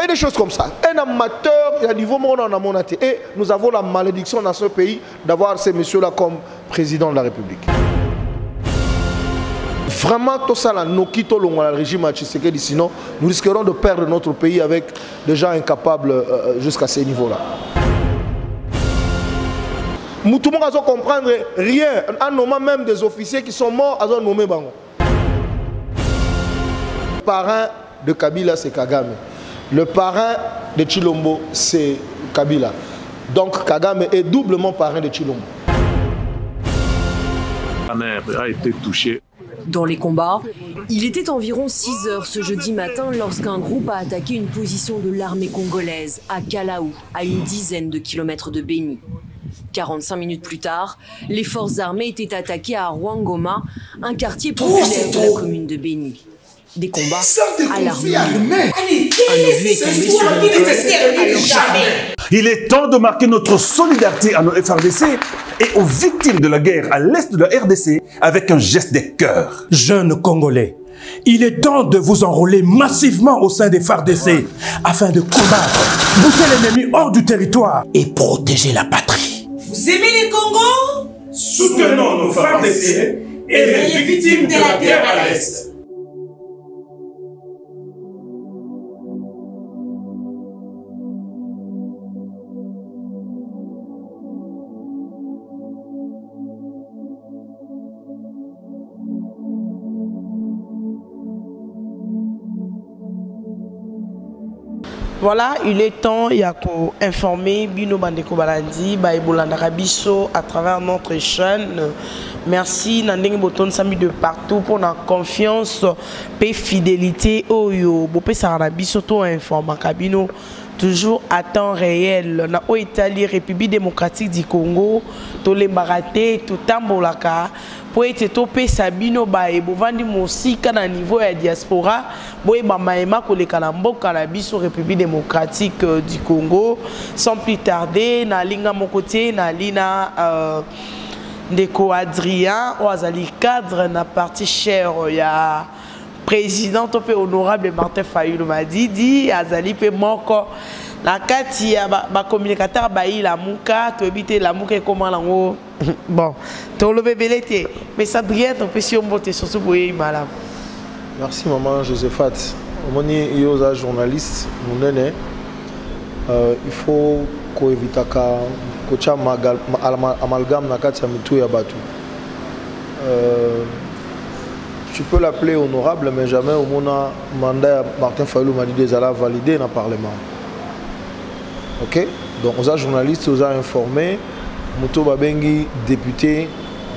voyez des choses comme ça. Un amateur, il y a niveau monde en amonate. Et nous avons la malédiction dans ce pays d'avoir ces messieurs-là comme président de la République. Vraiment, tout ça, nous quittons le régime à Tshisekedi, sinon nous risquerons de perdre notre pays avec des gens incapables jusqu'à ces niveaux-là. Tout le monde ne comprendre rien, en nommant même des officiers qui sont morts, à nommer Bango. Le parrain de Kabila, c'est Kagame. Le parrain de Tshilombo, c'est Kabila. Donc Kagame est doublement parrain de Tshilombo. La mère a été touchée. Dans les combats, il était environ 6 heures ce jeudi matin lorsqu'un groupe a attaqué une position de l'armée congolaise à Kalaou, à une dizaine de kilomètres de Béni. 45 minutes plus tard, les forces armées étaient attaquées à Rwangoma, un quartier populaire de la commune de Béni. Des combats alarmants. Un obus est tombé sur une école. Il est temps de marquer notre solidarité à nos FRDC et aux victimes de la guerre à l'est de la RDC avec un geste des cœurs. Jeunes Congolais, il est temps de vous enrôler massivement au sein des FARDC afin de combattre, bouter l'ennemi hors du territoire et protéger la patrie. Vous aimez les Congos? Soutenons nos FARDC et les victimes de la guerre à l'est. Voilà, il est temps, il y a qu'à informer Bino Bandeko Balandi, Baïbolanda Rabiso à travers notre chaîne. Merci, Nandeng Boton Sami de partout pour la confiance et fidélité. Oyo, Bopé Sarabiso, tout informe Kabino. Toujours à temps réel. Na o Italie, République démocratique du Congo, to les baraté, tout tambolaka. Pour être topé Sabino Bae, Bovandi Mosika na niveau de diaspora, Boé Bamaema Kolekalambo, Kanabiso, République démocratique du Congo. Sans plus tarder, na linga mon côté, na lina Ndeko Adrien, Oazali cadre, na partie chère, ya président topé honorable Martin Fayulu Madidi, Azali pe moko. La kati ya ba communicateur bayi la muka to éviter la muka et comment lango bon to le bébé mais ça brille ton petit mbote surtout pour y madame. Merci maman Josephat. Moni yoza journaliste munene il faut ko éviter ko cha amalgame na kati ya mitu ya batu. Tu peux l'appeler honorable mais jamais au mona mandat Martin Fayulu m'a dit déjà la validé dans le parlement. Ok, donc aux journalistes aux a informé, Mouto Babengi député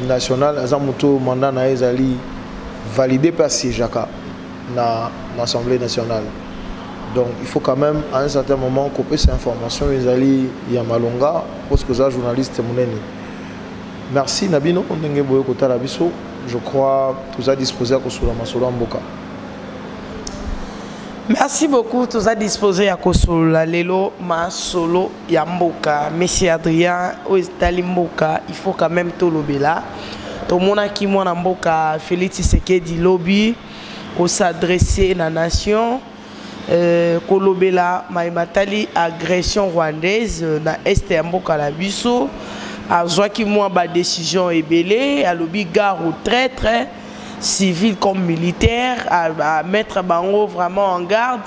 national, Azam Mouto mandat na ezali validé par Sijaka na l'Assemblée nationale. Donc il faut quand même à un certain moment couper ces informations ezali Yamalonga parce que aux journalistes monene. Merci Nabino ndenge boyo kotala biso, je crois tous a disposé à kosula masolo mboka. Merci beaucoup, tous à disposer à Kosola, Lelo, Ma Solo, Yamboka, Messie Adrien, Oestali Mboka, il faut quand même tout lobby là. Tout le monde qui m'a Mboka, Félix Tshisekedi lobby, pour s'adresser à la nation, Kolobela, Maïmatali, agression rwandaise, na Est Mboka la Bisso, à Joaquim Mouamba, décision est belée, à lobby gare au traître. Civil comme militaire, à mettre bango vraiment en garde,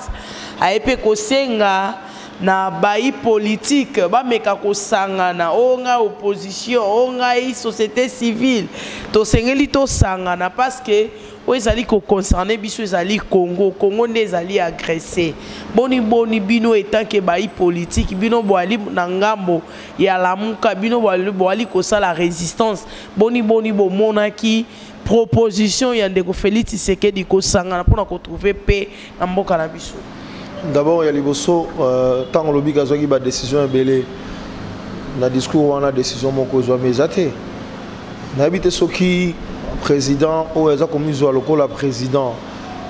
à épée kosenga na baï politique, ba meka kosanga na onga opposition, onga société civile, to sengeli to sangana parce que ezali ko concerné biso ezali Congo nezali agressé. Boni bino étant que baï politique, bino boali na ngambo ya lamuka, bino boali ko sa la résistance. Boni bo monaki proposition il y a des Félix Tshisekedi ko sangana pour retrouver paix na mboka na biso. D'abord il y a liboso tant lobby kazoki ba décision ebele na discours wana décision moko zo mezate. Na habité soki président o eza komizo lokola président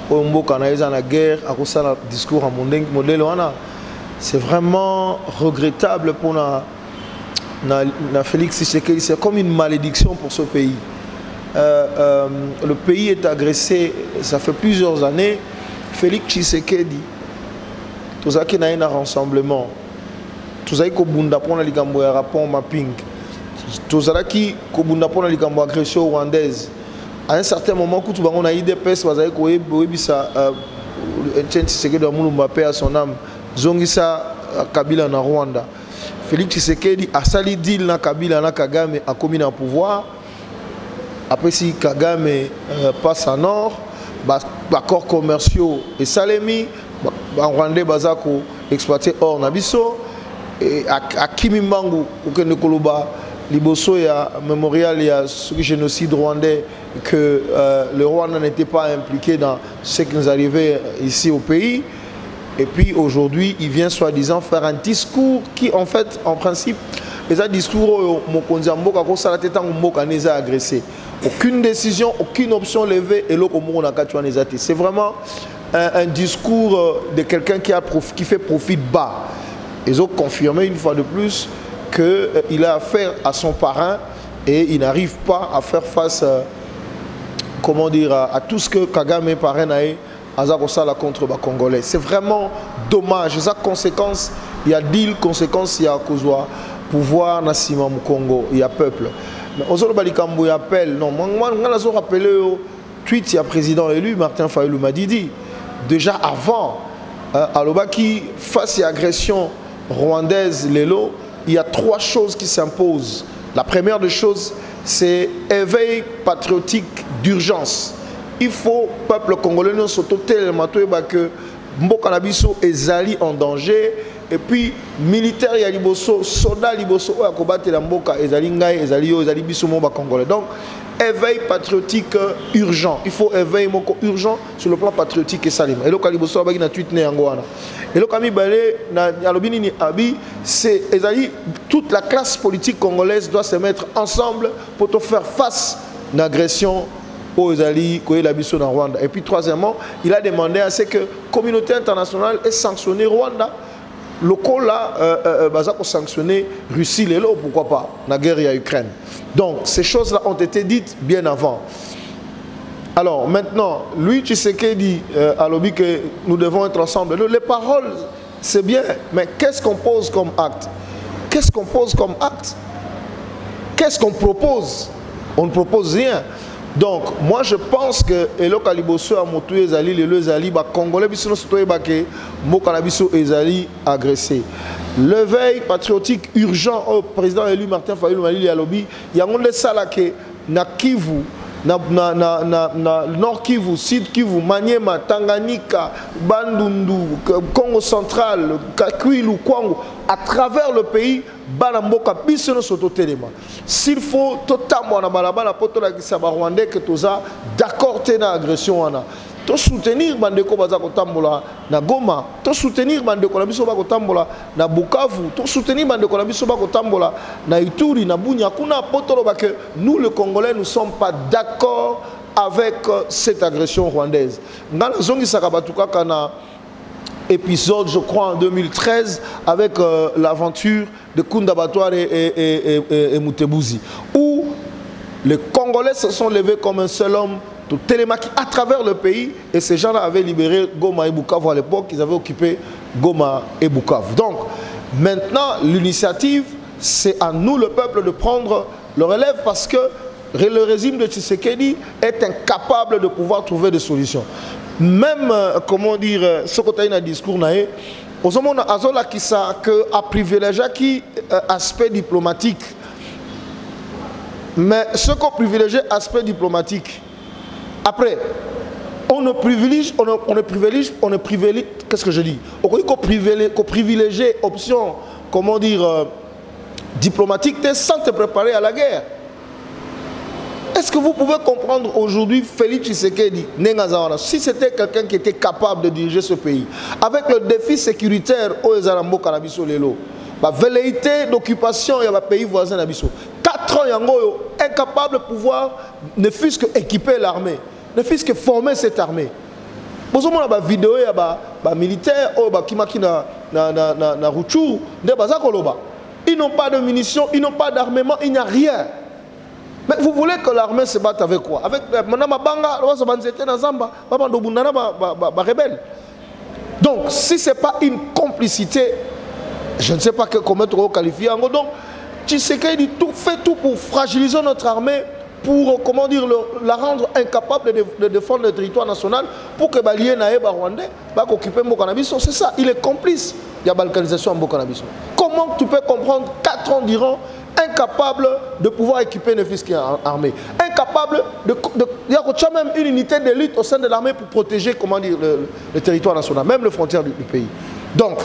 o mboka na eza na guerre akosala discours en modèle wana. C'est vraiment regrettable pour na Félix Tshisekedi, c'est comme une malédiction pour ce pays. Le pays est agressé, ça fait plusieurs années. Félix Tshisekedi, tous qui na un rassemblement tous qui kobunda pona likambo ya rapport mapping tous qui kobunda pona likambo agression rwandaise à un certain moment quand on a IDPS bazali koyebisa Etienne Tshisekedi wa Mulumba paix à son âme zongisa Kabila na Rwanda. Félix Tshisekedi a sali deal na Kabila na Kagame a commis en pouvoir. Après si Kagame passe en nord, accords commerciaux et salemi, Rwandais bazako exploité or na biso et à Kimimbangu okende koloba liboso ya mémorial ya ce génocide rwandais que le Rwanda n'était pas impliqué dans ce qui nous arrivait ici au pays. Et puis aujourd'hui, il vient soi-disant faire un discours qui, en fait, en principe, est un discours où on agressé. Aucune décision, aucune option levée et c'est vraiment un discours de quelqu'un qui fait profit bas. Ils ont confirmé une fois de plus qu'il a affaire à son parrain et il n'arrive pas à faire face comment dire, à tout ce que Kagame parrain a contre les Congolais. C'est vraiment dommage. Et ça, conséquence, il y a deal, conséquence, il y a pouvoir, Nassima Congo, il y a peuple. Mais aujourd'hui, il y a appel. Non, moi, je rappelle au tweet, il y a président élu, Martin Fayulu Madidi. Déjà avant, à l'Obaki, face à l'agression rwandaise, Lelo, il y a 3 choses qui s'imposent. La première des choses, c'est éveil patriotique d'urgence. Il faut, peuple congolais, nous sommes tellement que Mboka Nabiso est en danger. Et puis, militaire, il y a liboso, soldats liboso, il y a combattre la Mboka, ezali ngai, ezali yo, ezali biso Mboka congolais. Donc, éveil patriotique urgent. Il faut éveil urgent sur le plan patriotique et salim. Et là, quand liboso abagi na tweet né angwana. Et là, quand mi balé na alobini ni abi, c'est ezali toute la classe politique congolaise doit se mettre ensemble pour te faire face à l'agression aux Ezali, la Rwanda. Et puis troisièmement, il a demandé à ce que la communauté internationale ait sanctionné Rwanda. Le coup là, pour sanctionner Russie, pourquoi pas, la guerre à Ukraine. Donc ces choses-là ont été dites bien avant. Alors maintenant, lui, Tshisekedi a lobby que nous devons être ensemble. Les paroles, c'est bien, mais qu'est-ce qu'on pose comme acte? Qu'est-ce qu'on pose comme acte? Qu'est-ce qu'on propose? On ne propose rien. Donc, moi je pense que Elo Kaliboso a motué Ezali, les Ezali, les Congolais, ils sont agressés. L'éveil patriotique urgent au président élu Martin Fayulu Madidi Alobi, il y a un monde salake na Kivu, na Nord Kivu, Sud Kivu, Maniema, Tanganyika, Bandundu, Congo central, Kakwilu, Kwango, à travers le pays, Banamboka, Bissono Soto Telema. S'il faut, totalement, na balabala, poto la Kisaba Rwandais, que toza d'accord tena agression wana. To soutenir Bandeko Bazako Tambola na Goma, to soutenir Bandeko Nabiso Bako Tambola na Bukavu, to soutenir Bandeko Nabiso Bako Tambola na Ituri, na Bunya, kuna poto ba que nous les Congolais ne sommes pas d'accord avec cette agression rwandaise. Dans la zone Sakabatuka kana épisode, je crois, en 2013, avec l'aventure de Kundabatouar et Moutebouzi, où les Congolais se sont levés comme un seul homme, tout Télémaki à travers le pays, et ces gens-là avaient libéré Goma et Bukavu à l'époque, ils avaient occupé Goma et Bukavu. Donc, maintenant, l'initiative, c'est à nous, le peuple, de prendre le relève parce que le régime de Tshisekedi est incapable de pouvoir trouver des solutions. Même, comment dire, ce que tu as eu dans le discours, au moment où Azola qui a privilégié qui aspect diplomatique. Mais ce qu'on privilégie, aspect diplomatique. Après, on ne privilégie, qu'est-ce que je dis? On privilégie option, comment dire, diplomatique sans te préparer à la guerre. Est-ce que vous pouvez comprendre aujourd'hui Félix Tshisekedi, si c'était quelqu'un qui était capable de diriger ce pays, avec le défi sécuritaire au Ezalambo Kanabiso Lelo, la velléité d'occupation et le pays voisin Nabiso, 4 ans yango incapable de pouvoir ne fût-ce que équiper l'armée, ne fût-ce que former cette armée. Vous avez une vidéo, il y a des militaires qui na Ruchuru, ils n'ont pas de munitions, ils n'ont pas d'armement, il n'y a rien. Mais vous voulez que l'armée se batte avec quoi? Avec rebelle. Donc, si ce n'est pas une complicité, je ne sais pas comment on qualifier. Donc, Tshisekedi fait tout pour fragiliser notre armée, pour, comment dire, la rendre incapable de défendre le territoire national, pour que les Rwandais occupent Mbokanabiso. C'est ça, il est complice de la balkanisation en Mbokanabiso. Comment tu peux comprendre 4 ans d'Iran incapable de pouvoir équiper une fiscale armée, incapable il y a même une unité d'élite au sein de l'armée pour protéger, comment dire, le territoire national, même les frontières du pays. Donc,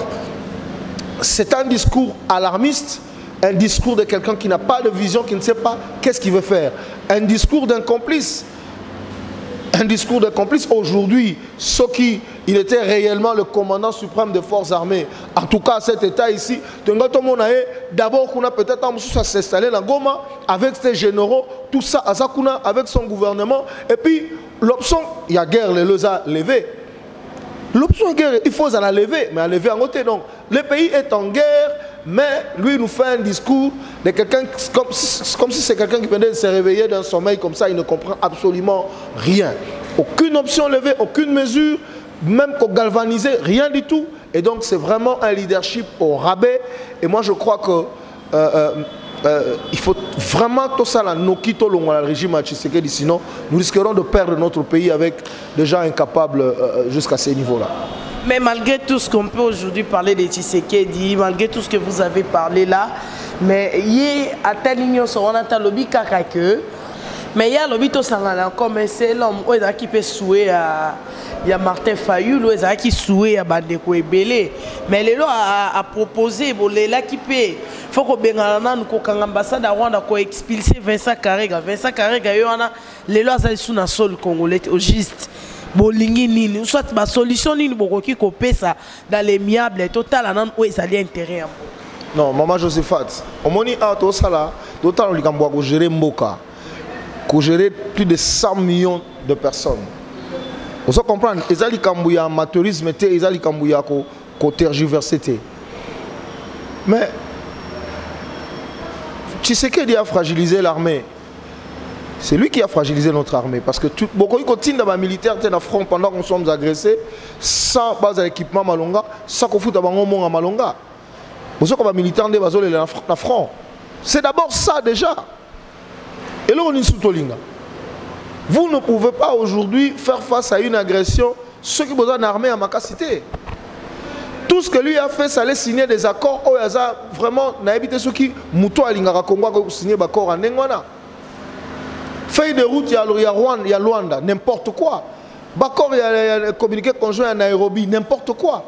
c'est un discours alarmiste, un discours de quelqu'un qui n'a pas de vision, qui ne sait pas qu'est-ce qu'il veut faire, un discours d'un complice. Un discours de complice. Aujourd'hui, ce qui il était réellement le commandant suprême des forces armées, en tout cas cet état ici, d'abord qu'on a peut-être s'installer dans Goma avec ses généraux, tout ça, avec son gouvernement, et puis l'option, il y a guerre, les a levé. L'option est guerre, il faut la lever, mais à lever en côté. Donc, le pays est en guerre, mais lui nous fait un discours de quelqu'un comme si c'est quelqu'un qui venait de se réveiller d'un sommeil comme ça, il ne comprend absolument rien. Aucune option levée, aucune mesure, même qu'on galvanisait, rien du tout. Et donc c'est vraiment un leadership au rabais. Et moi je crois que il faut vraiment tout ça là, nous quittons le régime à Tshisekedi, sinon nous risquerons de perdre notre pays avec des gens incapables jusqu'à ces niveaux-là. Mais malgré tout ce qu'on peut aujourd'hui parler de Tshisekedi, malgré tout ce que vous avez parlé là, mais il y a à telle ligne sur on a un lobby que, mais il y a lobby tout ça là comme c'est l'homme qui peut souhaiter à il y a Martin Fayulu qui souhaite à Bandeko Ebele, mais les lois a proposé bon les là qui peut faut que Bengalana nous qu'on ambassade à Rwanda qu'on expulser Vincent Karega yo ana les lois ça sous na sol congolais au juste bolingi nini soit ba solution nini bokoki ko pesa dans les miables total anan où ça a intérêt. Non, maman Josephat, on moni a to sala total likambo ko gérer mboka, ko gérer plus de 100 millions de personnes. Vous comprenez, ezali likambo ya amateurisme té, ezali likambo ya ko tergiversité. Mais Tshisekedi a fragilisé l'armée. C'est lui qui a fragilisé notre armée. Parce que beaucoup de continue dans les militaires dans front pendant que nous sommes agressés, sans base d'équipement malonga, sans qu'on foute à Bango à malonga. Vous savez que les militaires dans front. C'est d'abord ça déjà. Et là on est sous Tolinga. Vous ne pouvez pas aujourd'hui faire face à une agression, ceux qui ont besoin d'armée à Makasité. Tout ce que lui a fait, ça allait signer des accords. Oh, il y a vraiment, n'habite ceux qui, Mouto Alingara Congo, a signé des accords en Nengwana. Feuille de route, il y a Rwanda, il y a Luanda, n'importe quoi. Bakor, il y a communiqué conjoint à Nairobi, n'importe quoi.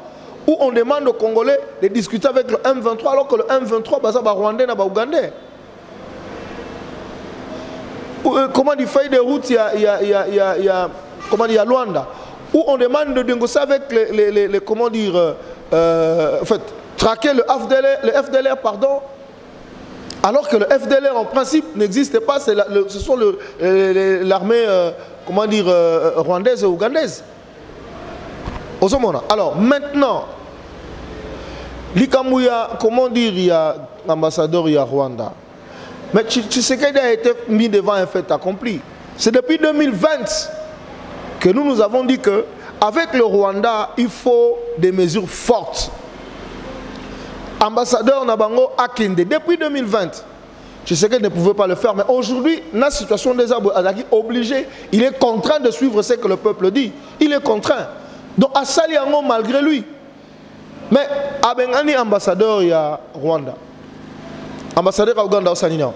Où on demande aux Congolais de discuter avec le M23, alors que le M23, c'est Rwandais, c'est Ougandais. Comment dit feuille de route, il y a Luanda. Où on demande de négocier avec les comment dire, en fait, traquer le FDLR, pardon. Alors que le FDLR en principe n'existe pas, ce sont l'armée comment dire, rwandaise et ougandaise. Alors maintenant, comment dire, il y a ambassadeur, il y a Rwanda. Mais Tshisekedi a été mis devant un fait accompli. C'est depuis 2020 que nous avons dit que avec le Rwanda, il faut des mesures fortes. Ambassadeur Nabango Akinde, depuis 2020, je sais qu'elle ne pouvait pas le faire, mais aujourd'hui, dans la situation des Azaki obligé, il est contraint de suivre ce que le peuple dit. Il est contraint. Donc, à Saliango, malgré lui. Mais, à Bengani, ambassadeur, il y a Rwanda. Ambassadeur à Ouganda, au Sanina.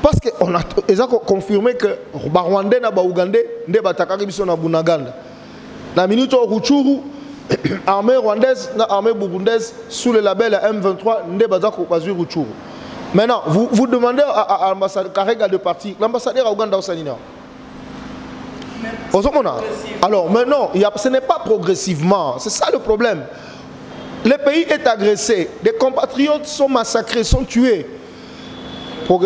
Parce qu'on a confirmé que les Rwandais et les Ougandais ne sont pas en Bunaganda. Dans la minute où Ruchuru, l'armée rwandaise et l'armée burundaise sous le label M23 ne sont pas en Ruchuru. Maintenant, vous demandez à l'ambassadeur Karega de partir. L'ambassadeur à Ouganda au Sanina. Alors maintenant, ce n'est pas progressivement. C'est ça le problème. Le pays est agressé. Des compatriotes sont massacrés, sont tués. Bon,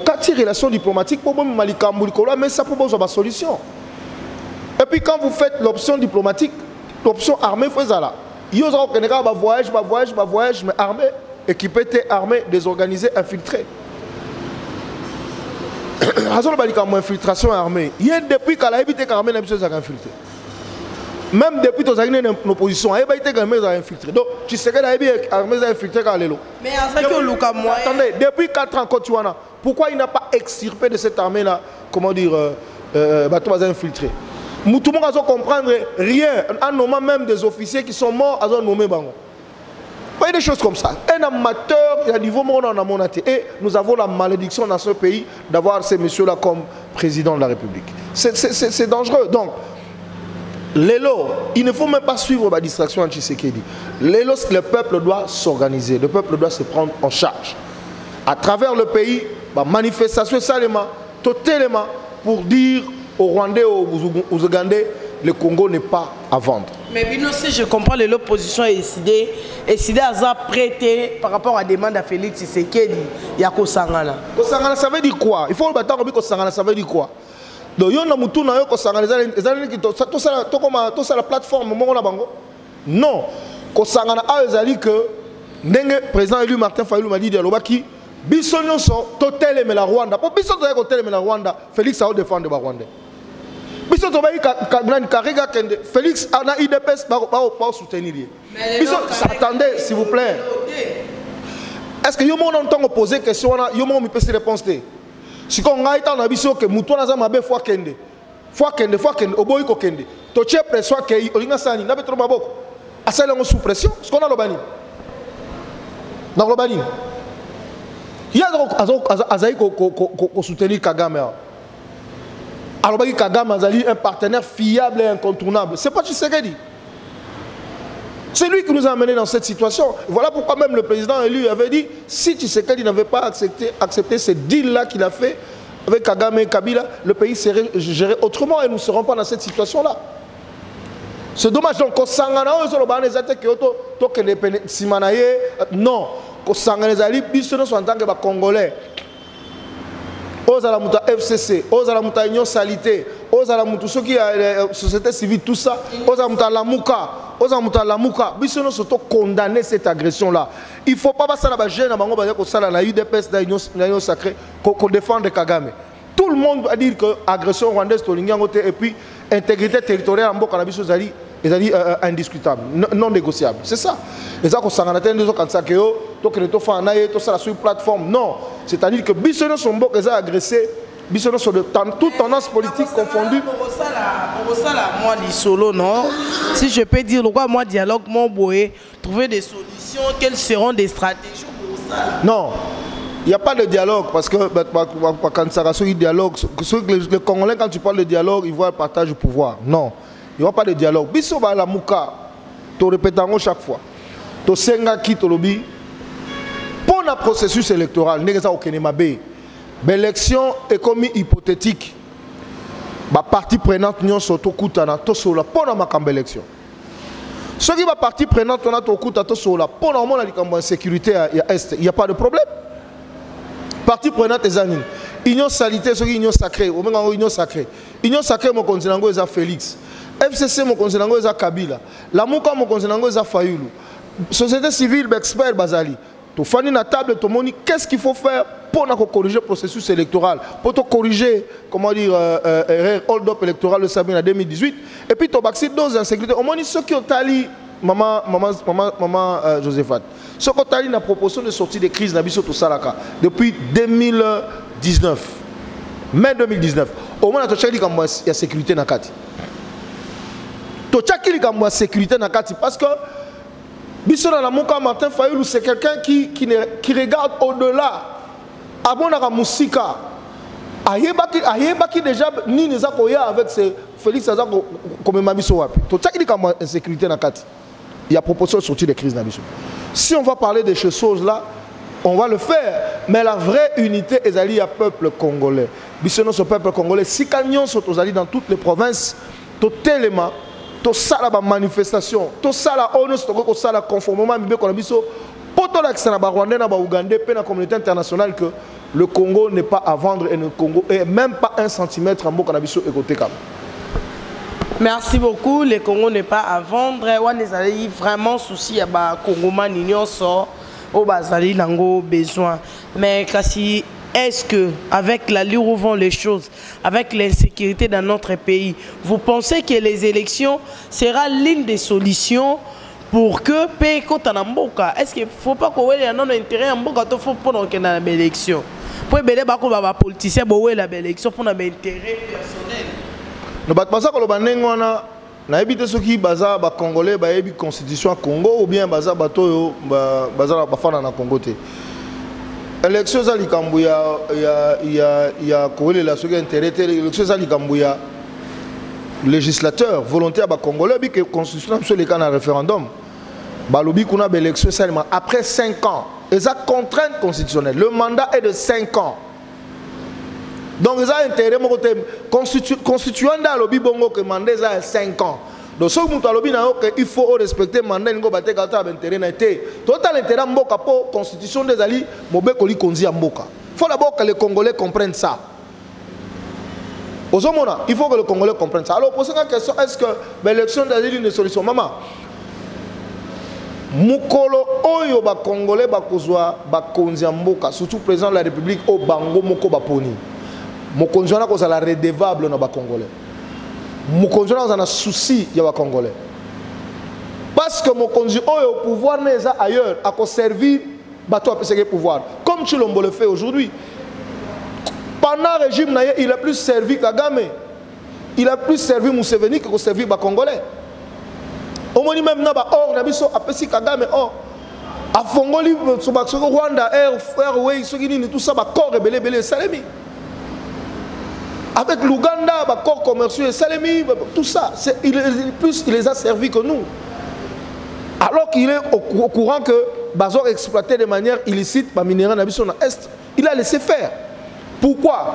quand il y a des relations diplomatiques, mais ça propose une solution. Et puis quand vous faites l'option diplomatique, l'option armée, il faut ça là. Il y a un voyage, mais armée, équipé, armée, désorganisée, infiltrée. Infiltration armée. Il y a depuis qu'elle a évité qu'armée n'a pas infiltré. Même depuis que tu as une opposition, il y a été infiltré. Donc, tu sais que tu as infiltré quand il est là. Mais attendez, depuis 4 ans, pourquoi il n'a pas extirpé de cette armée-là, comment dire, infiltré? Tout le monde doit comprendre rien, en nommant même des officiers qui sont morts à nommer Bango. Il y a des choses comme ça. Un amateur, il y a niveau monde en amonaté. Et nous avons la malédiction dans ce pays d'avoir ces messieurs-là comme président de la République. C'est dangereux. Donc, l'élo, il ne faut même pas suivre la distraction anti-Tshisekedi. L'élo, le peuple doit s'organiser. Le peuple doit se prendre en charge. À travers le pays, manifestation salement, totalement, pour dire aux Rwandais, aux Ougandais, le Congo n'est pas à vendre. Mais Bino, si je comprends, l'opposition est décidée à prêter par rapport à la demande à Félix Tshisekedi. Il y a Kosangana. Kosangana, ça veut dire quoi? Il faut le bâtard comme Kosangana, ça veut dire quoi? Donc, il y a un mouton qui Kosangana, tout ça la plateforme, non. Kosangana a dit que le président élu Martin Fayulu m'a dit que Bissonyon sont total mais la Rwanda. Pour Bissonyon total mais la Rwanda, Félix a défendu le Rwanda. Bissonyon Félix a IDPS pour soutenir. Attendez, s'il vous plaît. Est-ce que vous avez posé une question? Vous avez posé une réponse? Si on a été en abysso que Mouton a mabé fois kende, oboy ko kende. Toche pression que olinga sani na betro maboko. Asala on sous pression, ce qu'on a le bani. Dans le bani. Il y a azai ko soutenir Kagame. Alors Kagame azali un partenaire fiable et incontournable. C'est pas Tshisekedi. C'est lui qui nous a amenés dans cette situation. Voilà pourquoi même le président élu avait dit, si Tshisekedi n'avait pas accepté ce deal-là qu'il a fait avec Kagame et Kabila, le pays serait géré autrement et nous ne serons pas dans cette situation-là. C'est dommage. Donc, non. En tant que Congolais, Ozalamuta FCC, Ozalamuta Union Salité, Ozalamuta ceux qui a société civile, tout ça, Ozalamuta Lamuka, Bissono surtout condamner cette agression-là. Il ne faut pas passer la gêne à Bango Bazako Sala, la UDPS, la Union Sacrée, qu'on défende Kagame. Tout le monde va dire que l'agression rwandaise et puis intégrité territoriale en Boka Nabiso Zali est indiscutable, non négociable. C'est ça. Et ça, quand on a des autres ça que tout ça sur une plateforme. Non. C'est-à-dire que Bissono sont beaucoup agressés. Bissono sont de toute tendance politique confondue. Moi, du solo, non. Si je peux dire, moi, dialogue, mon boé, trouver des solutions, quelles seront des stratégies pour ça? Non. Il n'y a pas de dialogue parce que quand ça rassure, il dialogue. Les Congolais, quand tu parles de dialogue, ils voient le partage du pouvoir. Non. Il n'y a pas de dialogue. Bisso va la mouka, tu répètes chaque fois. Tu senga qui te lobby. Pour le processus électoral, l'élection est comme hypothétique. La partie prenante n'y a pas de élection. Ce qui est partie prenante, on a pour la sécurité, il n'y a pas de problème. Partie prenante, les amis. Union salité, ce qui est union sacrée. Union sacrée. Union sacrée, mon continent est Félix. FCC, mon continent est Kabila. La Mouka, mon continent est Fayulu. Société civile, expert Bazali. Tu fais une table, tu montres qu'est-ce qu'il faut faire pour corriger le processus électoral, pour corriger, comment dire, hold-up électoral le Sabine en 2018. Et puis tu as dose d'insécurité. Au moins, ceux qui ont tali, maman Josephat, ceux qui ont tali la proposition de sortie des crises tout ça depuis 2019, mai 2019. Au moins, tu as dit qu'il y a sécurité dans le cadre. Tu as dit qu'il y a sécurité dans le cadre parce que Bissona Lamuka Martin Fayulu, c'est quelqu'un qui regarde au-delà. Abonara Moussika. Ayebaki déjà ni les akoya avec Félix Azako comme Mabiso Wapi. Tu as dit qu'il y a insécurité dans le cadre. Il y a proposition de sortie des crises. Si on va parler de ces choses-là, on va le faire. Mais la vraie unité est alliée au peuple congolais. Bissona, ce peuple congolais, si camions sont allés dans toutes les provinces, totalement. Tout ça la manifestation, tout ça la honneur, tout ça la conformément à Mibé Konabiso, pour tout l'accès à Rwandais, à Ougandais, à la communauté internationale que le Congo n'est pas à vendre et le Congo est même pas 1 centimètre en Bokonabiso et côté Cap. Merci beaucoup. Le Congo n'est pas à vendre. On a vraiment souci à Congo Manignon sort au Bazali Lango besoin. Mais kasi est-ce que, avec l'allure où vont les choses, avec l'insécurité dans notre pays, vous pensez que les élections sera l'une des solutions pour que pays côté Namboka? Est-ce qu'il ne faut pas qu'on ait un intérêt à Mboka faut pendant qu'il y a une élection? Pour que les politiciens aient une élection pour un intérêt personnel. Ne pas penser que le Banengwana na évité ceux qui baza ba congolais ba yebi constitution Congo ou bien baza bato baza na bafana na Congo te. Élection za likambu ya kolela ceux qui intérêt élection za likambu ya législateur volontaire ba congolais bi que constitution sur les cas na référendum. Ba lobi kuna ba élection seulement après 5 ans. Et ça contrainte constitutionnelle. Le mandat est de 5 ans. Donc, ils ont intérêt à constituant dans le bongo que le mandat est 5 ans. Donc, ce il faut respecter le mandat. Il faut intérêt. Total intérêt à la constitution des alliés, il faut d'abord que les Congolais comprennent ça. Il faut que les Congolais comprennent ça. Alors, pour cette question, est-ce que l'élection des alliés est une solution? Maman, Mukolo oyo ba Congolais ba kozwa ba konzi mboka surtout président de la République au bango moko ba poni mokonzi wana kozala redevable na ba Congolais mokonzi wana na souci ya ba Congolais parce que mokonzi oyo pouvoir neza ailleurs a ko servir bato a peseke pouvoir comme Tshilombo le fait aujourd'hui pendant le régime naye il a plus servi Kagame il a plus servi Museveni que servir ba Congolais. Au moins même naba or nabiso apesi Kagame or a fongoli sobakso Rwanda Airway sogini tout ça ba corps belé salemi avec l'Ouganda ba corps commerciaux salemi tout ça c'est il les a servi que nous alors qu'il est au courant que bazor exploité de manière illicite ba minéral nabiso na est il a laissé faire. Pourquoi?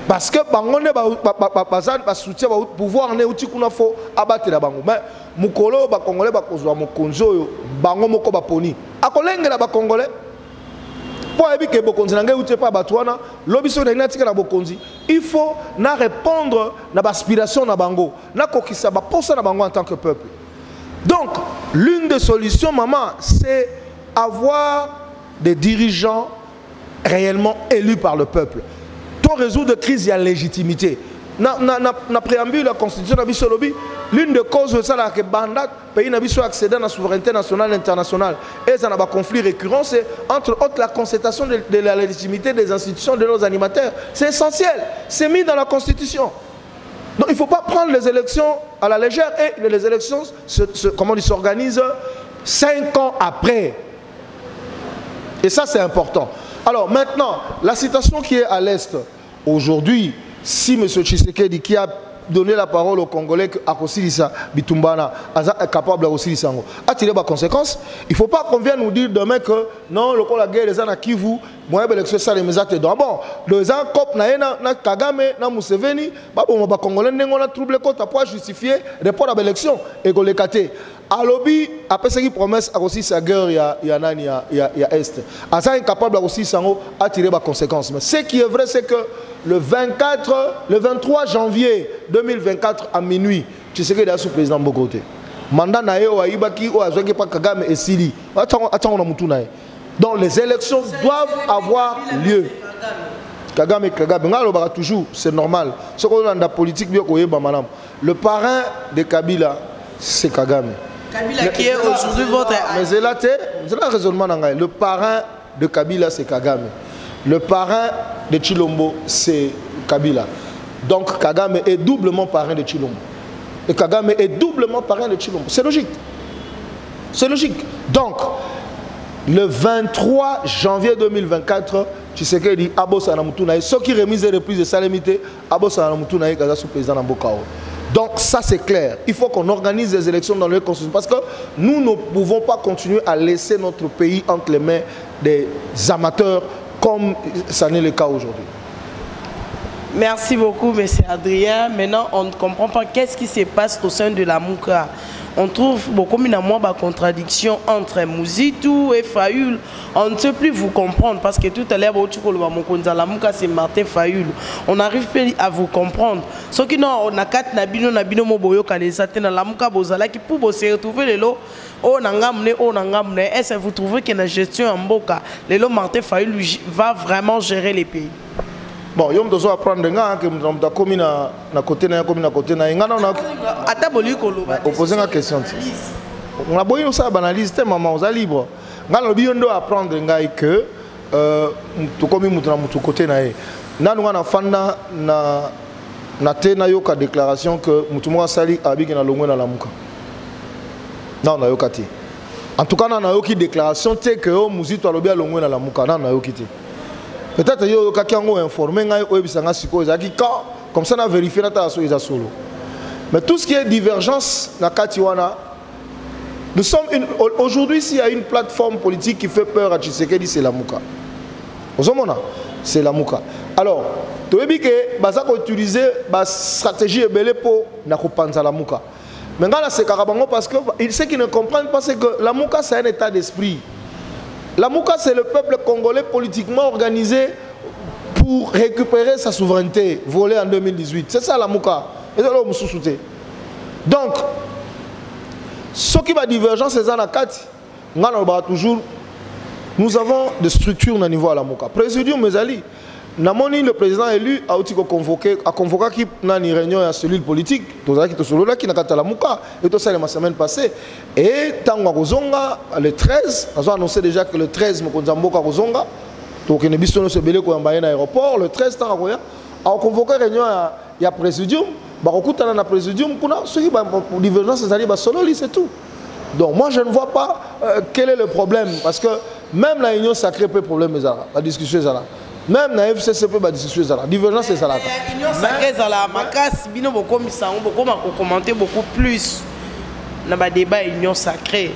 Parce que bangonde ba soutien ba pouvoir ne uti kuna fo abattre la bango mais mukolo ba congolais ba kozwa mokonzo bango moko ba poni akolengela ba congolais po ebi ke bokonzi na ngai uti pa batwana lobiso na inatika na bokonzi il faut na répondre na ba aspiration na bango na kokisa ba posa na bango en tant que peuple. Donc l'une des solutions maman c'est avoir des dirigeants réellement élus par le peuple. Pour résoudre des crises, il y a légitimité. Na préambule la constitution de Bissolobi, l'une des causes de ça, c'est que le pays n'a pas accédé à la souveraineté nationale et internationale. Et ça n'a pas conflit récurrent, c'est entre autres la constatation de la légitimité des institutions de nos animateurs. C'est essentiel, c'est mis dans la constitution. Donc il ne faut pas prendre les élections à la légère et les élections s'organisent 5 ans après. Et ça c'est important. Alors maintenant, la situation qui est à l'Est, aujourd'hui, si M. Tshisekedi qui a donné la parole aux Congolais à Kosilisa Bitumbana est capable de tirer des conséquences, il ne faut pas qu'on vienne nous dire demain que non, le la guerre des gens à Kivu, moi l'élection ça les mesures dedans. Bon, les gens cop na Kagame na Museveni, bah bon, bah Congolais n'ont troublé quand pour justifier report à l'élection et qu'on les caté. À lobby, après ce qui promesse à aussi sa guerre, il y a Est. À ça, incapable aussi à tirer des conséquences. Mais ce qui est vrai, c'est que le 23 janvier 2024 à minuit, tu sais que il y a sous président Bogoté. Mandat nae o aibaki o azoki pa Kagame et Sili. Attends on a mutu nae. Donc les élections doivent avoir lieu. Kagame ngalo ba toujours, c'est normal. Ce qu'on a dans la politique bien ko yeba manam. Le parrain de Kabila, c'est Kagame. Kabila qui est aujourd'hui votre... Mais c'est là le raisonnement. Le parrain de Kabila, c'est Kagame. Le parrain de Tshilombo, c'est Kabila. Donc Kagame est doublement parrain de Tshilombo. Et Kagame est doublement parrain de Tshilombo. C'est logique. C'est logique. Donc, le 23 janvier 2024, tu sais qu'il dit Abosa Namutunaï, ceux qui remisent les reprises de Salemité, Abosa Namutunaï, Gaza sous président Nambokao. Donc ça c'est clair, il faut qu'on organise des élections dans le constitution parce que nous ne pouvons pas continuer à laisser notre pays entre les mains des amateurs comme ça n'est le cas aujourd'hui. Merci beaucoup, M. Adrien. Maintenant, on ne comprend pas qu'est-ce qui se passe au sein de la Mouka. On trouve beaucoup de contradictions entre Mouzitou et Fayoul. On ne sait plus vous comprendre parce que tout à l'heure, la Mouka, c'est Martin Fayoul. On n'arrive plus à vous comprendre. Ce qui non, on a quatre nabino moboyo kanesate na la Mouka bozala qui pour se retrouver les lots. Oh nangamne. Est-ce que vous trouvez que la gestion en Boka, les lots Martin Fayoul va vraiment gérer les pays? Bon, yom dozo apprendre nga que nous avons commis na côté na côté na nga na ataboli koloba poser une question. On a besoin ça banalise te maman on est libre. Nga lobi yondo apprendre nga que to komi mutu na mutu côté na e. Na nga na fanda na te na yoka déclaration que mutu mo sali abiki na longwe na lamuka. Non na yoka te. En tout cas na yoki déclaration te que o muzito alobi a longwe na lamuka na yoki te. Peut-être que vous avez informé, comme ça on a vérifié solo. Mais tout ce qui est divergence, nous sommes aujourd'hui, s'il y a une plateforme politique qui fait peur à Tshisekedi, c'est la Mouka. C'est la Mouka. Alors, tu veux dire que vous avez utilisé la stratégie pour la Mouka. Maintenant, c'est Karabango parce que ceux qui ne comprennent pas, c'est que la Mouka, c'est un état d'esprit. La Mouka, c'est le peuple congolais politiquement organisé pour récupérer sa souveraineté volée en 2018. C'est ça la Mouka. Donc, ce qui va divergence, c'est toujours. Nous avons des structures au niveau de la Mouka. Président Mezali, le président élu a convoqué une réunion à cellule politique. Qui a la Mouka. Et tout ça la semaine passée. Et le 13, on a annoncé déjà que le 13, donc il y a aéroport. Le 13, on a convoqué une réunion à Présidium. On a Présidium. Divergence, c'est tout. Donc moi je ne vois pas quel est le problème. Parce que même la réunion sacrée peut problème. La discussion est là. Même la FCC peut pas discuter ça. La divergence c'est ça là. L'union sacrée ça là. Makas bino beaucoup misango beaucoup m'a commenté beaucoup plus dans le débat union sacrée.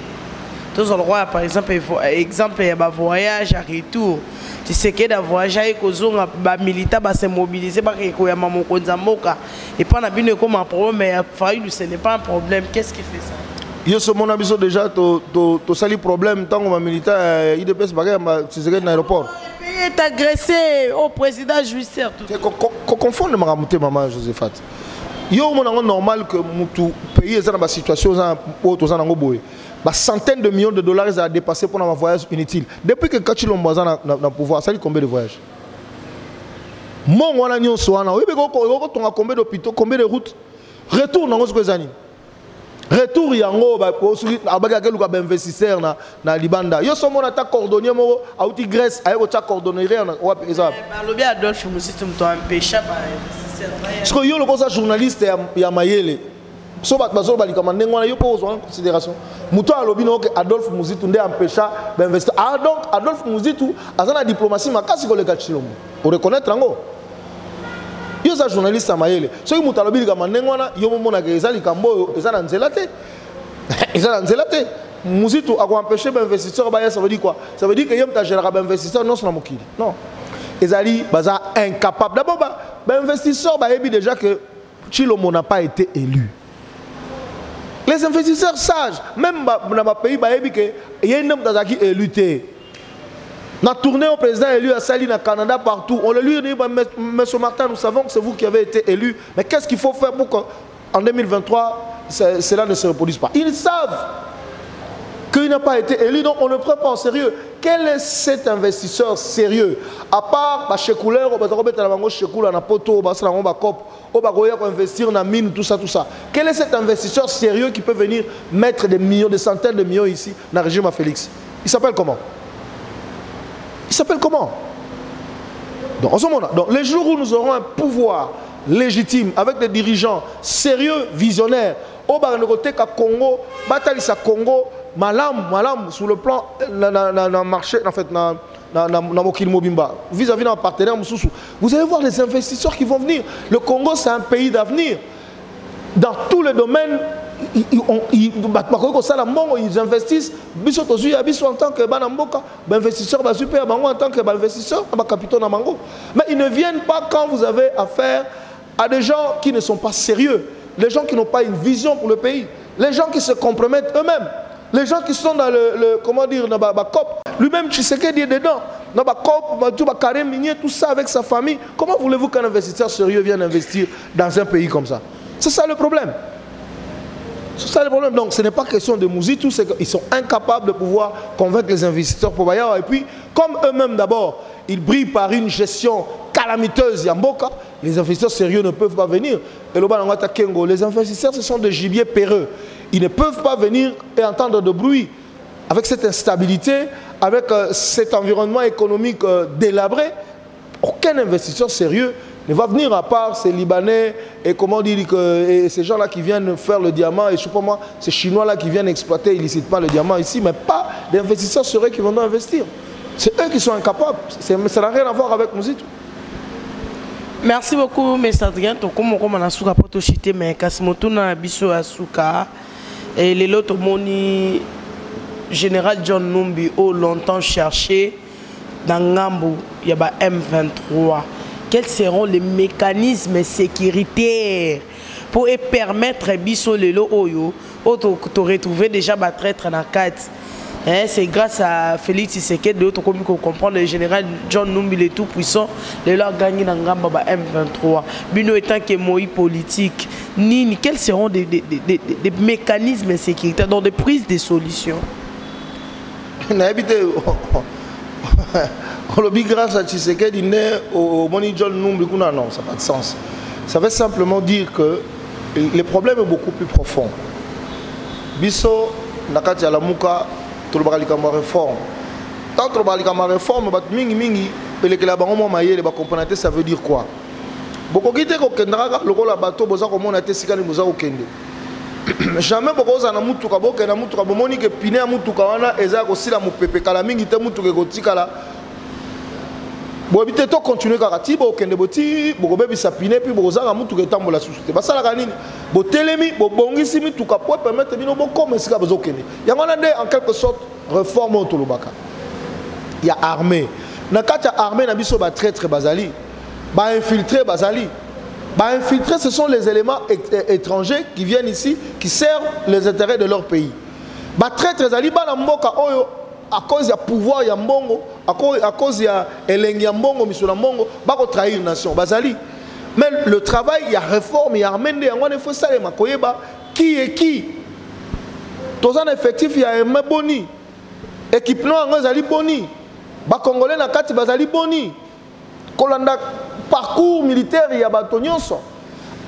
Tous le roi par exemple exemple il y a voyage à retour. Tu sais que dans voyage avec ozonga ba militaire ba se mobiliser ba ko ya maman konzamboka et pas na bino comme un problème mais Fayoul ce n'est pas un problème. Qu'est-ce qui fait ça? Yo ce mon abiso déjà to sali problème tant que militaire IDPS bagay tu sais que dans l'aéroport. Est agressé au président judiciaire. Qu'on confonde maman Josephat. Yo mon normal que mutu pays est dans la situation où tous en boy. Centaines de millions de dollars a dépassé pour un voyage inutile. Depuis que Kachilom Bazan na pouvoir, ça dit combien de voyages? Mon wana nyon soana. Oui mais on a combien d'hôpitaux, combien de routes? Retour dans nos années. Retour yango abaga ke luka investisseur na libanda yo somo na ta coordonner mo auti Grèce ayeko ta coordonner na wapi exemple lobi Adolphe Mouzitou to empêcher ba investisseur parce que yo le comme ça journaliste ya mayele so ba bazo ba likama ndengwana yo pose en considération muto alobi no ke Adolphe Mouzitou nde empêcher ba investir donc Adolphe Mouzitou azana diplomatie makasi ko le Kachilombo pour reconnaître ngo yo za journaliste amayele so mutu alobi likama ndengwana yo momona ke ezali kambo ezana nzela te ezana nzela te Mouzitou a empêché ba investisseur ba ça veut dire quoi? Ça veut dire que yom ta général ba investisseur non sur la mokili non ezali baza incapable d'abord ba investisseur ba yebi déjà que Tshilombo n'a pas été élu. Les investisseurs sages même dans ma pays ba yebi que yendem tazaki élu te. Na tournée au président élu à Sali, au Canada, partout. On le lui dit, Monsieur Martin, nous savons que c'est vous qui avez été élu. Mais qu'est-ce qu'il faut faire pour qu'en 2023, cela ne se reproduise pas? Ils savent qu'il n'a pas été élu, donc on ne prend pas en sérieux. Quel est cet investisseur sérieux? À part Chekouleur, investir dans la mine, tout ça. Quel est cet investisseur sérieux qui peut venir mettre des millions, des centaines de millions ici dans le régime à Félix? Il s'appelle comment? Il s'appelle comment? Donc, en ce moment, donc, les jours où nous aurons un pouvoir légitime avec des dirigeants sérieux, visionnaires, au côté Congo, bataille sa Congo, malam sur le plan marché, en fait, vis-à-vis d'un partenaire, vous allez voir les investisseurs qui vont venir. Le Congo, c'est un pays d'avenir. Dans tous les domaines, ils investissent en tant que investisseurs, en tant que investisseurs, mais ils ne viennent pas quand vous avez affaire à des gens qui ne sont pas sérieux, les gens qui n'ont pas une vision pour le pays, les gens qui se compromettent eux-mêmes, les gens qui sont dans comment dire, dans la COP. Lui-même, Tshisekedi est dedans. Dans la COP, carré minier, tout ça avec sa famille. Comment voulez-vous qu'un investisseur sérieux vienne investir dans un pays comme ça? C'est ça le problème. C'est ça le problème. Donc ce n'est pas question de Mouzitou, c'est qu'ils sont incapables de pouvoir convaincre les investisseurs pour Bayard. Et puis, comme eux-mêmes d'abord, ils brillent par une gestion calamiteuse Yamboka, les investisseurs sérieux ne peuvent pas venir. Et les investisseurs, ce sont des gibiers péreux. Ils ne peuvent pas venir et entendre de bruit. Avec cette instabilité, avec cet environnement économique délabré, aucun investisseur sérieux ne va venir à part ces Libanais et comment dire et ces gens-là qui viennent faire le diamant et je sais pas moi, ces Chinois-là qui viennent exploiter illicitement le diamant ici, mais pas d'investisseurs sérieux qui vont investir. C'est eux qui sont incapables. Ça n'a rien à voir avec Mouzitou. Merci beaucoup, M. Adrien. Comme on a souka pour chiter, mais Kasimoto na biso asuka et les autres moni général John Numbi ont longtemps cherché dans Ngambu, il y a M23. Quels seront les mécanismes sécuritaires pour permettre biso lelo oyo de retrouver déjà ba traître na 4. C'est grâce à Félix Tshisekedi de comme comprendre le général John Numbi le tout puissant le a gagné dans Ngamba M23. Bino étant que moi politique ni quels seront des mécanismes sécuritaires dans des prises de solutions. On le dit grâce à Tshisekedi né au Moni John Numbi, non, ça n'a pas de sens. Ça veut simplement dire que le problème est beaucoup plus profond. Biso, Nakati Alamuka, tout le balikama réforme. Tant que le balikama réforme, mingi, et que la bango maye, les componentes, ça veut dire quoi? Beaucoup qui étaient au Kendra, le rôle à bateau, boza comme on a été sikali boza au Kende. Jamais beaucoup za na mutu kaboke na mutu kabomoni que pine à mutu kawana eza aussi la mupepe kala mingi te mutu ke gotikala. Bo habite to continuer karati bo kende boti bo bebi sa pine puis bo za na mutu ke tambola susute. Ba sala kanini bo telemi bo bongisi mitu ka pour permettre bino bo comme sika bozo kende. Yango na en quelque sorte réforme au Tolobaka. Il y a armée. Na kati armée na biso ba traître bazali. Ba infiltrer bazali. Infiltrer, ce sont les éléments étrangers qui viennent ici, qui servent les intérêts de leur pays. Traître zali bana mboka oyo à cause du pouvoir ya mbongo, à cause ya elengi ya mbongo misula mbongo, bako trahir nation bazali. Mais le travail, il y a réforme, il y a amende, il faut ça les makoyeba qui est qui. Tous en effectif il y a un boni. Équipement ngazali boni. Ba congolais na kati bazali boni. Kolanda parcours militaire il y a batonyonso.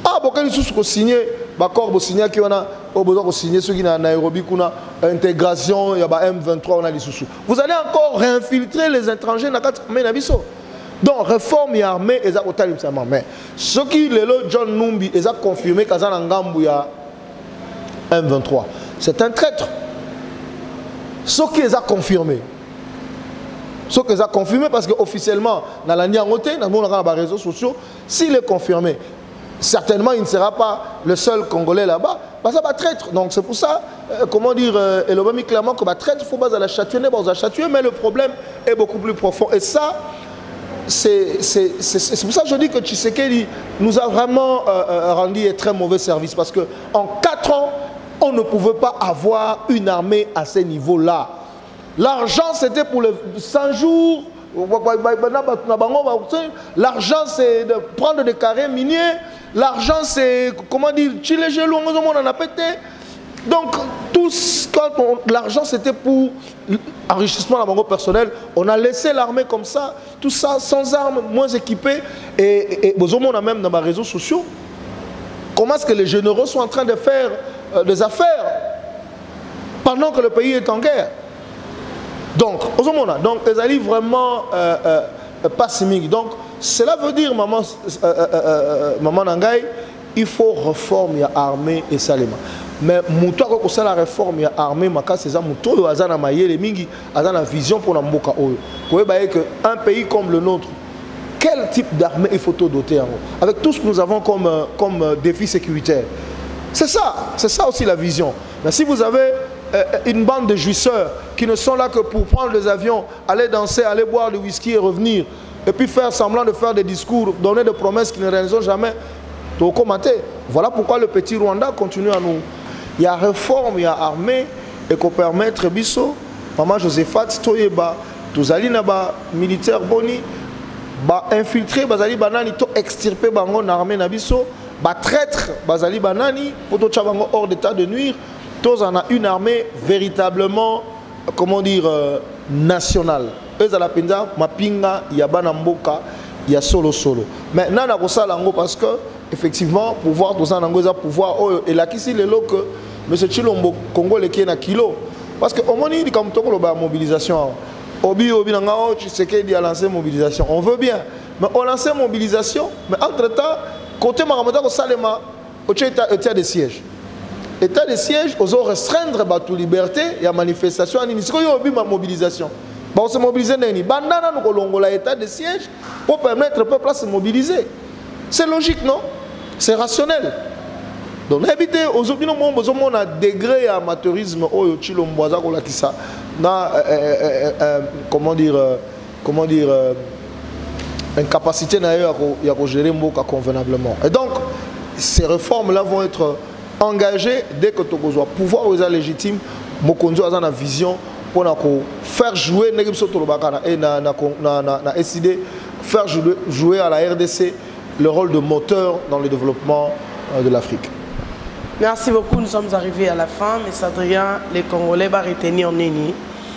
Ah bokali sous ko signer d'accord bo signer qui on a besoin de signer ceux qui na Nairobi kuna intégration il y a M23 on a les sous. Vous allez encore réinfiltrer les étrangers na kati mais na biso. Donc réforme et armée et ça otali ça mais ce qui le John Numbi et ça confirmé kazana ngambu ya M23. C'est un traître. Ce qui les a confirmé. Ce que ça a confirmé parce qu'officiellement, dans la Niangote, dans les réseaux sociaux, s'il est confirmé, certainement il ne sera pas le seul Congolais là-bas, ça va traître. Donc c'est pour ça, comment dire, et le même clairement que traître, il faut pas la châtuer, mais le problème est beaucoup plus profond. Et ça, c'est pour ça que je dis que Tshisekedi nous a vraiment rendu un très mauvais service parce qu'en 4 ans, on ne pouvait pas avoir une armée à ce niveau-là. L'argent c'était pour les 100 jours. L'argent c'est de prendre des carrés miniers. L'argent c'est, comment dire, Chile gelou, on en a pété. Donc, l'argent c'était pour l'enrichissement de personnel. On a laissé l'armée comme ça, tout ça, sans armes, moins équipés. Et on a même dans les réseaux sociaux. Comment est-ce que les généraux sont en train de faire des affaires pendant que le pays est en guerre? Donc, ils allaient vraiment pas simili. Donc, cela veut dire, maman Nangaï, il faut réformer l'armée et Salema. Mais Moutoua, quand on la réforme l'armée, c'est ça, Moutoua, il y a une vision pour Namboka. Vous voyez qu'un pays comme le nôtre, quel type d'armée il faut doter avec tout ce que nous avons comme défi sécuritaire? C'est ça aussi la vision. Mais si vous avez une bande de jouisseurs qui ne sont là que pour prendre des avions, aller danser, aller boire du whisky et revenir, et puis faire semblant de faire des discours, donner des promesses qui ne réalisent jamais, tout commenter. Voilà pourquoi le petit Rwanda continue à nous. Il y a réforme, il y a armée, et qu'on permettre biso, maman Josephat, Toyeba, Tozali Naba, militaire Boni, infiltrer, Bazali Banani, to extirper Bango, armée Nabiso, traître, Bazali Banani, pour tout Chabango hors d'état de nuire. Tous en a une armée véritablement, comment dire, nationale. Eux à la Penza, Mapinga, Yabana Mboka, il y a solo. Mais non, on a ça parce que, effectivement, pouvoir, tout ça, on a pouvoir, et là, qui c'est le lot que M. Chilombo, Congo, le Kenya, kilo. Parce que, au moment où il y a une mobilisation, Obi, tu sais qu'il a lancé une mobilisation. On veut bien, mais on lance une mobilisation, mais entre-temps, côté Maramata, au Salema, au état de siège. État de siège, on doit restreindre la liberté, il y a manifestation, il y a une mobilisation. On se mobilise, bandana nous colongo l'état de siège pour permettre au peuple de se mobiliser. C'est logique, non? C'est rationnel. Donc, évitez, aujourd'hui, nous avons un degré d'amateurisme, comment dire, incapacité à gérer convenablement. Et donc, ces réformes-là vont être engagées dès que tu as le pouvoir légitime, Mokonzo a une vision pour faire jouer faire jouer à la RDC le rôle de moteur dans le développement de l'Afrique. Merci beaucoup, nous sommes arrivés à la fin, mais Adrien, les Congolais vont retenir Neni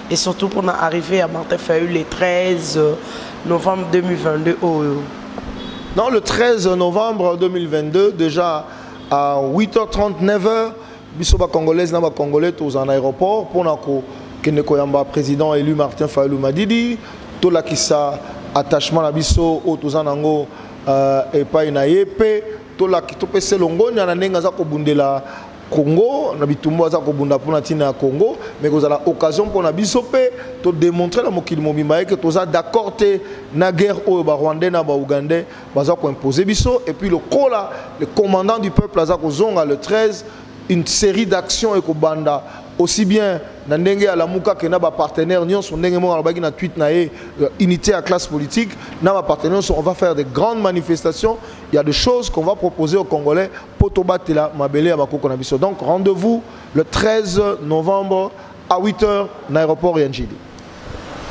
et surtout pour arriver à Martin Fayulu le 13 novembre 2022. Non, le 13 novembre 2022, déjà à 8h30, 9h, Bissoba Congolaise, Naba Congolais, tous en aéroport pour que Koyamba président élu Martin Fayulu Madidi, tout là qui sa attachement à Bisso, tous en ango et pas une ayepe, tout là qui topé selongo, n'y a n'enga za kobundela Congo, na bitumbo za kobunda pour na tina Congo, mais vous avez l'occasion pour na Bissopé de démontrer la mokili mobimaye que tous d'accord te na guerre au Rwandais na Ougandais, baza ko imposer Bisso et puis le cola, le commandant du peuple za ko zonga le 13 une série d'actions et ko banda aussi bien na ndenge à la muka que na ba partenaire nion son ndenge mo alobaki na tweet na unité à classe politique na ba partenaire on va faire des grandes manifestations, il y a des choses qu'on va proposer aux Congolais pour tobatela mabele à bakoko na biso. Donc rendez-vous le 13 novembre à 8h à l'aéroport Yanjili.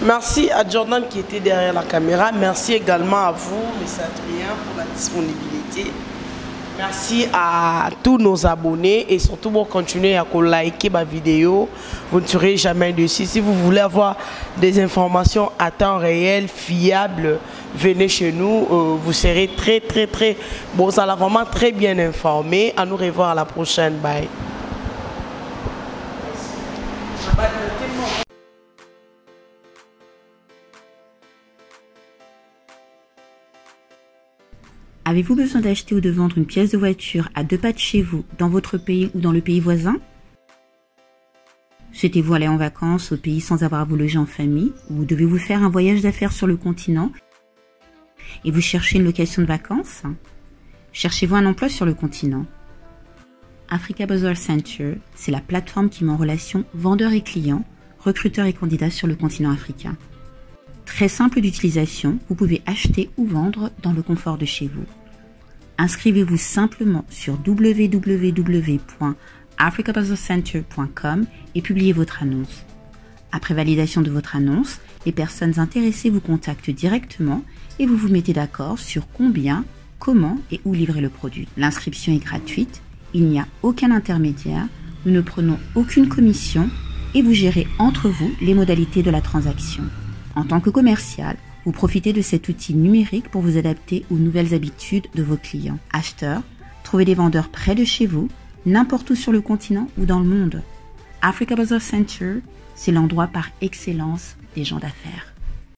Merci à Jordan qui était derrière la caméra, merci également à vous M. Adrien pour la disponibilité. Merci à tous nos abonnés et surtout pour continuer à liker ma vidéo. Vous ne serez jamais dessus. Si vous voulez avoir des informations à temps réel, fiables, venez chez nous. Vous serez très bon, ça l'a vraiment très bien informé. À nous revoir à la prochaine. Bye. Avez-vous besoin d'acheter ou de vendre une pièce de voiture à 2 pas de chez vous, dans votre pays ou dans le pays voisin? Souhaitez-vous aller en vacances au pays sans avoir à vous loger en famille? Ou devez-vous faire un voyage d'affaires sur le continent et vous cherchez une location de vacances? Cherchez-vous un emploi sur le continent? Africa Bazaar Center, c'est la plateforme qui met en relation vendeurs et clients, recruteurs et candidats sur le continent africain. Très simple d'utilisation, vous pouvez acheter ou vendre dans le confort de chez vous. Inscrivez-vous simplement sur www.africabazaarcenter.com et publiez votre annonce. Après validation de votre annonce, les personnes intéressées vous contactent directement et vous vous mettez d'accord sur combien, comment et où livrer le produit. L'inscription est gratuite, il n'y a aucun intermédiaire, nous ne prenons aucune commission et vous gérez entre vous les modalités de la transaction. En tant que commercial, vous profitez de cet outil numérique pour vous adapter aux nouvelles habitudes de vos clients. Acheteurs, trouvez des vendeurs près de chez vous, n'importe où sur le continent ou dans le monde. Africa Bazaar Center, c'est l'endroit par excellence des gens d'affaires.